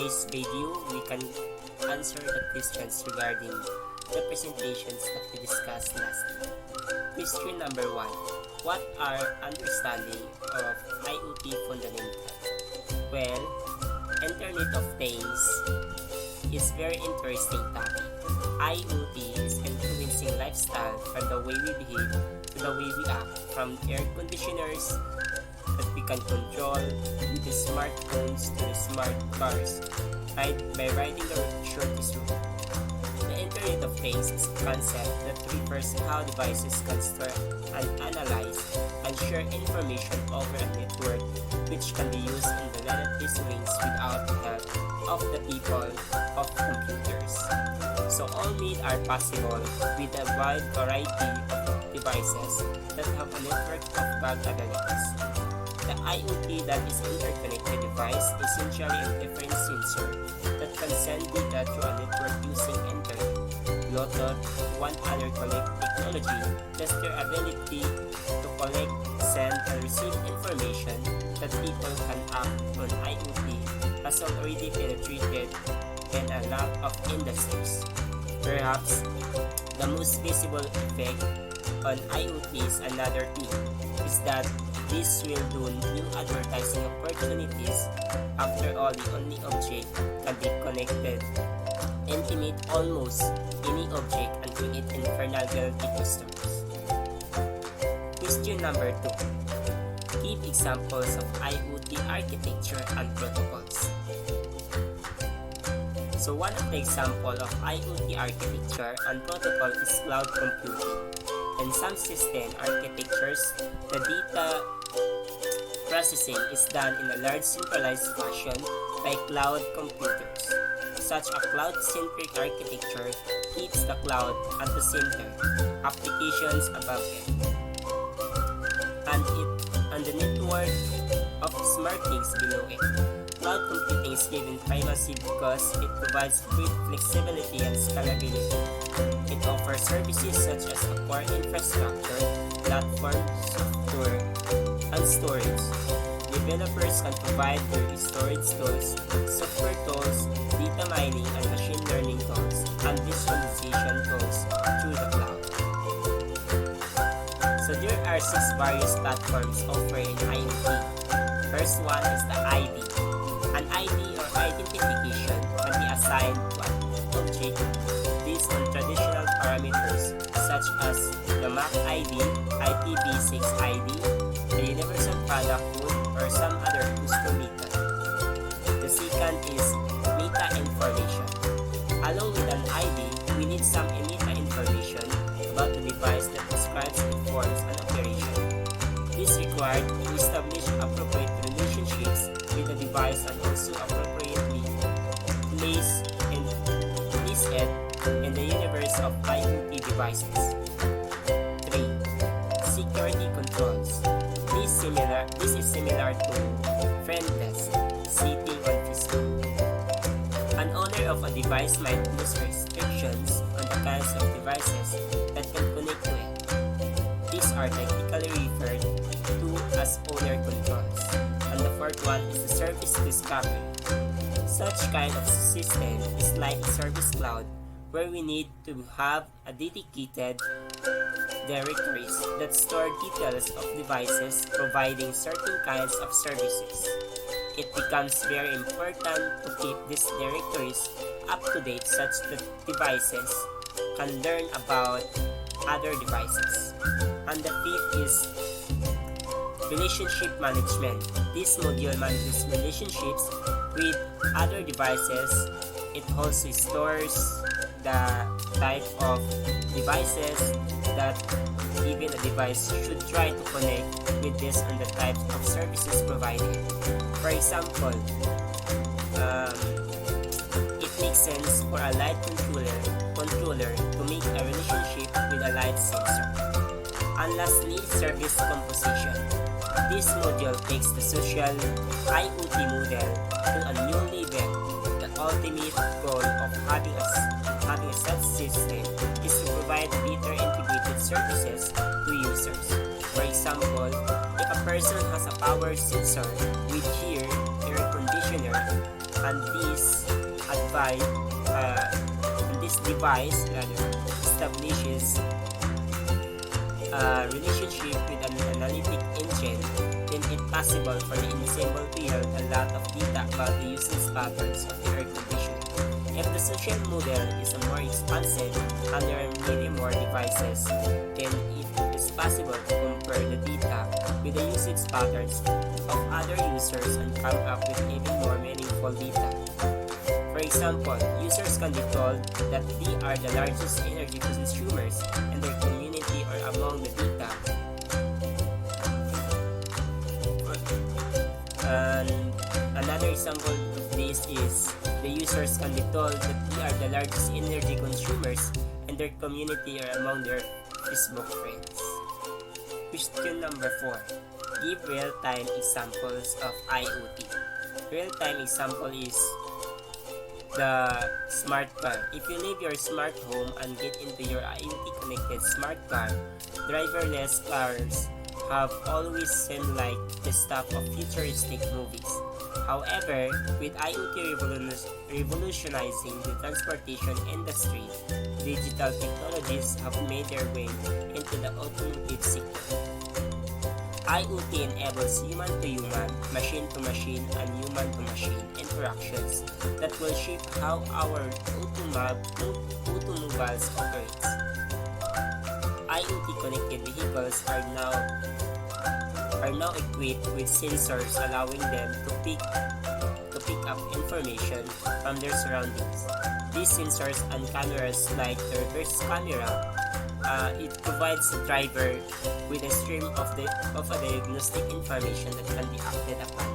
today's video, we can answer the questions regarding the presentations that we discussed last week. Question number 1. What are understanding of IoT fundamentals? Well, Internet of Things is very interesting topic. IoT is influencing lifestyle from the way we behave to the way we act, from air conditioners that we can control with the smartphones to the smart cars, right? By riding the shortest route. The Internet of Things is a concept that refers to how devices can store and analyze and share information over a network which can be used in the latest ways without the help of the people of computers. So all need are possible with a wide variety of devices that have a network of bug analytics. The IoT, that is interconnected device, essentially a different sensor that can send data through a network using internet, Bluetooth, one other connect technology. Just their ability to collect, send, and receive information that people can act on IoT has already penetrated in a lot of industries. Perhaps the most visible effect on IoT is another thing, is that this will do new advertising opportunities. After all, the only object can be connected, intimate almost any object, and create infernal wealthy customers. Question number 2. Give examples of IoT architecture and protocols. So one of the examples of IoT architecture and protocol is cloud computing. In some system architectures, the data processing is done in a large centralized fashion by cloud computers. Such a cloud-centric architecture keeps the cloud at the center, applications above it, and the network of smart things below it. Cloud computing is given primacy because it provides great flexibility and scalability. It offers services such as a core infrastructure, platform, software, and storage. Developers can provide their storage tools, software tools, data mining and machine learning tools, and visualization tools through the cloud. So there are 6 various platforms offered in IoT. First one is the ID. An ID or identification can be assigned to an object based on traditional parameters such as the MAC ID, IPv6 ID, the Universal Product Code, or some other custom method. The second is meta information. Along with an ID, we need some meta information about the device that describes, informs, and operation. This required to establish appropriate relationships with the device and also appropriately place it in the universe of IoT devices. 3. Security controls. This is similar to friendless sitting on Facebook. An owner of a device might use restrictions on the kinds of devices that can connect to it. These are technically referred to as owner controls. And the fourth one is the service discovery. Such kind of system is like a service cloud where we need to have a dedicated directories that store details of devices providing certain kinds of services. It becomes very important to keep these directories up to date such that devices can learn about other devices. And the fifth is relationship management. This module manages relationships with other devices. It also stores the type of devices that even a device should try to connect with this on the types of services provided. For example, it makes sense for a light controller to make a relationship with a light sensor. And lastly, service composition. This module takes the social IoT model to a new level. The ultimate goal of having a such system is to provide better integrated services to users. For example, if a person has a power sensor with air conditioner, and this device establishes a relationship with an analytic engine, then it's possible for the ensemble to yield a lot of data about the usage patterns of the air conditioning. If the social model is more expansive and there are many more devices, then it is possible to compare the data with the usage patterns of other users and come up with even more meaningful data. For example, users can be told that they are the largest energy consumers in their community or among the data. And another example of this is the users can be told that they are the largest energy consumers in their community or among their Facebook friends. Question number 4. Give real-time examples of IoT. Real-time example is the smart car. If you leave your smart home and get into your IoT connected smart car, driverless cars have always seemed like the stuff of futuristic movies. However, with IoT revolutionizing the transportation industry, digital technologies have made their way into the automotive sector. IoT enables human-to-human, machine-to-machine, and human-to-machine interactions that will shape how our automobiles operate. IoT-connected vehicles are now equipped with sensors allowing them to pick up information from their surroundings. These sensors and cameras, like the reverse camera, it provides the driver with a stream of a diagnostic information that can be acted upon.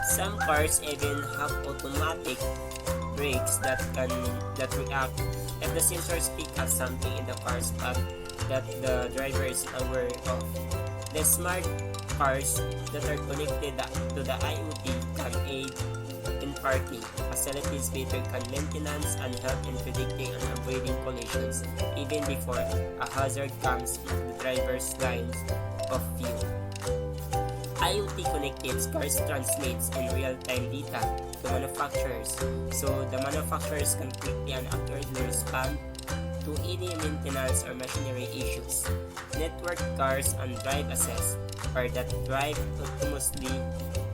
Some cars even have automatic brakes that react if the sensors pick up something in the car's path that the driver is aware of. The smart cars that are connected to the IoT can aid in parking facilities, better maintenance, and help in predicting and avoiding collisions even before a hazard comes into the driver's lines of view. IoT connected cars translates in real-time data to manufacturers, so the manufacturers can quickly and accurately respond to any maintenance or machinery issues. Network cars and drive assist, or that drive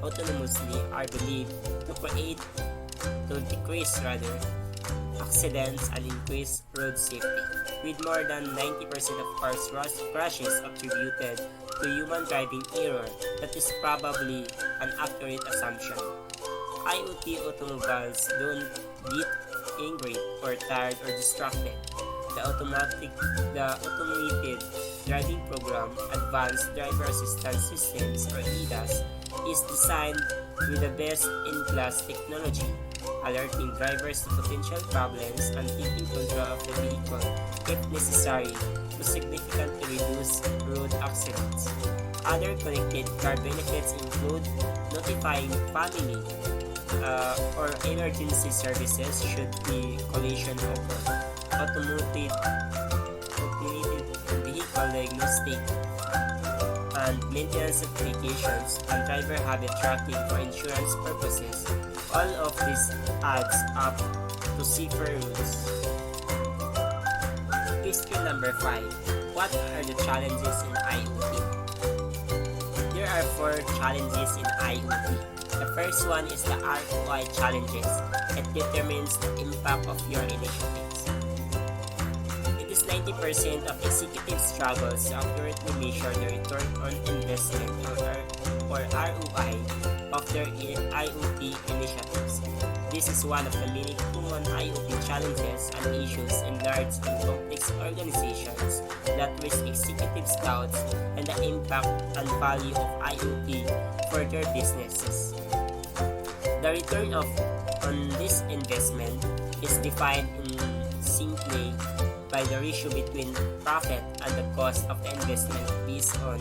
autonomously are believed to decrease accidents and increase road safety, with more than 90% of cars crashes attributed to human driving error. That is probably an accurate assumption. IoT automobiles don't get angry or tired or distracted. The automated driving program, Advanced Driver Assistance Systems or ADAS, is designed with the best-in-class technology, alerting drivers to potential problems and taking control of the vehicle if necessary to significantly reduce road accidents. Other connected car benefits include notifying family or emergency services should the collision occur, automated vehicle diagnostic and maintenance applications, and driver habit tracking for insurance purposes. All of this adds up to safer roads. Question number 5. What are the challenges in IoT? There are 4 challenges in IoT. The first one is the ROI challenges. It determines the impact of your initiatives. It is 90% of executives struggles to accurately measure the return on investment or ROI of their IoT initiatives. This is one of the many common IoT challenges and issues in large and complex organizations that risk executives' doubts and the impact and value of IoT for their businesses. The return on this investment is defined simply by the ratio between profit and the cost of the investment based on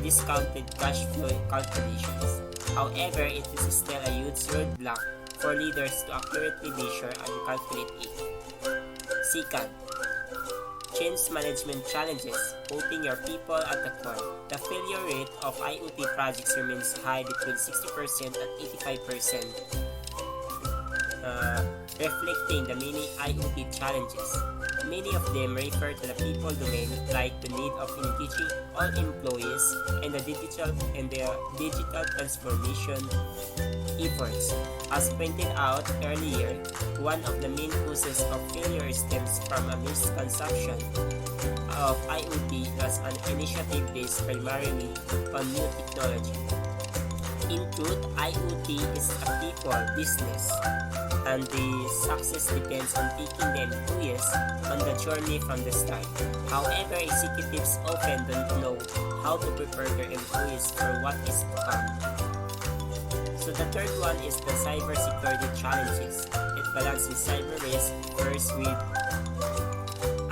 discounted cash flow calculations. However, it is still a huge roadblock for leaders to accurately measure and calculate it. Second, change management challenges, putting your people at the core. The failure rate of IoT projects remains high between 60% and 85%. reflecting the many IoT challenges. Many of them refer to the people domain, like the need of engaging all employees and the digital transformation efforts. As pointed out earlier, one of the main causes of failure stems from a misconception of IoT as an initiative based primarily on new technology. In truth, IoT is a people business, and the success depends on taking the employees on the journey from the start. However, executives often don't know how to prepare their employees for what is to come. So the third one is the cybersecurity challenges. It balances cyber risk first with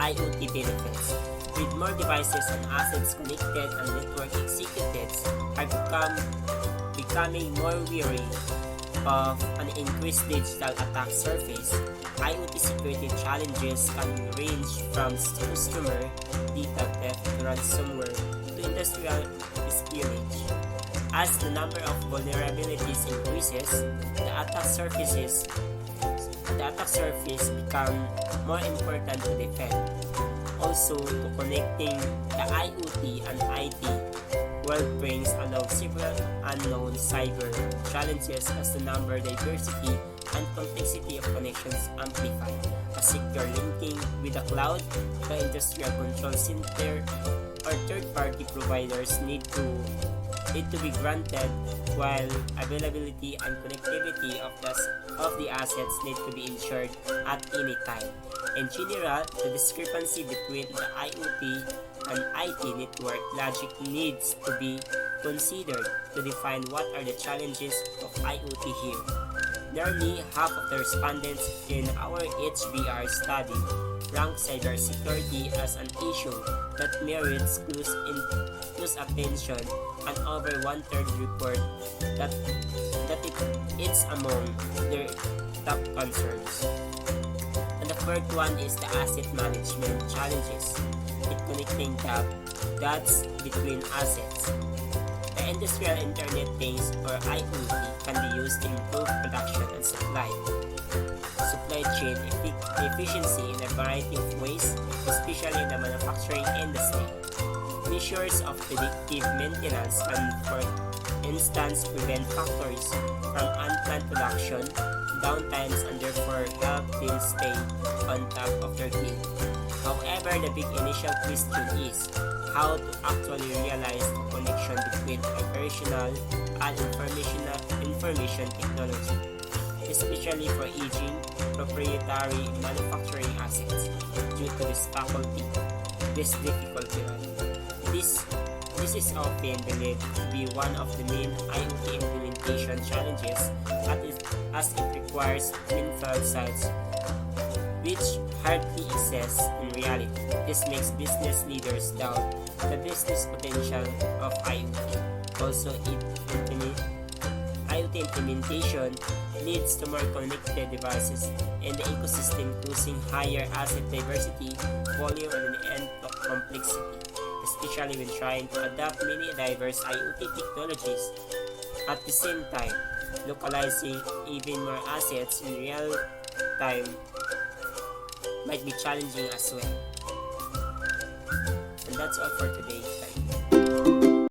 IoT benefits. With more devices and assets connected, and network executives are becoming more wary of an increased digital attack surface. IoT security challenges can range from customer data theft to ransomware to industrial espionage. As the number of vulnerabilities increases, the attack surface become more important to defend. Also, to connecting the IoT and IT world brings along several unknown cyber challenges as the number, diversity, and complexity of connections amplify. A secure linking with the cloud, the industrial control center, or third-party providers need to be granted, while availability and connectivity of the assets need to be ensured at any time. In general, the discrepancy between the IoT and IT network logic needs to be considered to define what are the challenges of IoT here. Nearly half of the respondents in our HBR study ranked cybersecurity as an issue that merits close attention, and over one-third report that it's among their top concerns. And the third one is the asset management challenges. It connecting the dots between assets. The industrial Internet Things, or IoT, can be used to improve production and supply chain efficiency in a variety of ways, especially in the manufacturing industry. Measures of predictive maintenance can, for instance, prevent factories from unplanned production, downtimes, and therefore help teams stay on top of their game. However, the big initial question is how to actually realize the connection between operational and information technology, especially for aging proprietary manufacturing assets. Due to this difficulty. This is often believed to be one of the main IoT implementation challenges, as it requires greenfield sites which hardly exist in reality. This makes business leaders doubt the business potential of IoT. Also, IoT implementation leads to more connected devices in the ecosystem, causing higher asset diversity, volume, and end complexity, especially when trying to adapt many diverse IoT technologies at the same time. Localizing even more assets in real time might be challenging as well. And that's all for today.